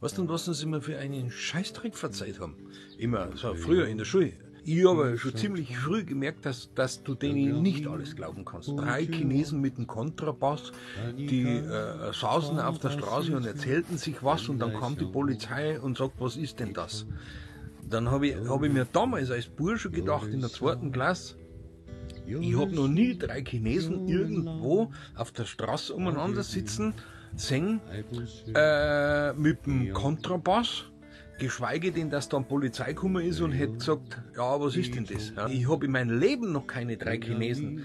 Weißt du, was sie mir für einen Scheißdreck verzeiht haben? Immer, so früher in der Schule. Ich habe schon ziemlich früh gemerkt, dass du denen nicht alles glauben kannst. 3 Chinesen mit einem Kontrabass, die saßen auf der Straße und erzählten sich was und dann kam die Polizei und sagt, was ist denn das? Dann hab ich mir damals als Bursche gedacht, in der 2. Klasse, ich habe noch nie 3 Chinesen irgendwo auf der Straße umeinander sitzen sehen mit dem Kontrabass, geschweige denn, dass dann Polizei gekommen ist und hätte gesagt, ja, was ist denn das? Ja, ich habe in meinem Leben noch keine 3 Chinesen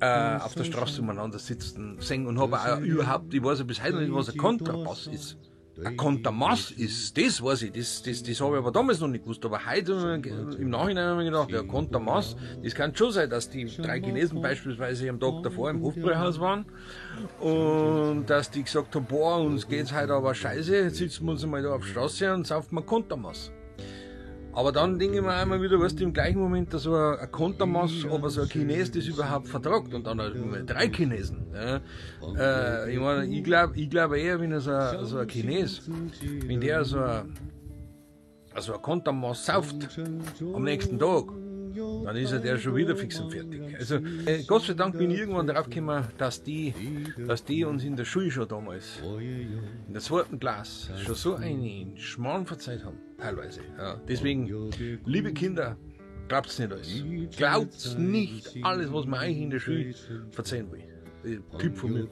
auf der Straße umeinander sitzen sehen und habe auch überhaupt, ich weiß ja bis heute nicht, was ein Kontrabass ist. Ein Kontermaß ist, das weiß ich, das habe ich aber damals noch nicht gewusst, aber heute im Nachhinein habe ich gedacht, ja, Kontermaß, das kann schon sein, dass die 3 Chinesen beispielsweise am Tag davor im Hofbräuhaus waren und dass die gesagt haben, boah, uns geht's heute aber scheiße, jetzt sitzen wir uns einmal da auf der Straße und saufen wir Kontermaß. Aber dann denke ich mir einmal wieder, weißt du, im gleichen Moment, dass so ein Kontermaß, ob so ein Chines das überhaupt vertragt und dann 3 Chinesen. Ja. Ich meine, ich glaub eher, wenn so ein Chines, wenn der so ein Kontermaß sauft am nächsten Tag, dann ist der schon wieder fix und fertig. Also Gott sei Dank bin ich irgendwann drauf gekommen, dass die uns in der Schule schon damals, in der 2. Klasse, schon so einen Schmarrn verzeiht haben, teilweise. Ja. Deswegen, liebe Kinder, glaubt's nicht alles. Glaubt's nicht alles, was man euch in der Schule verzeihen will. Typ von mir.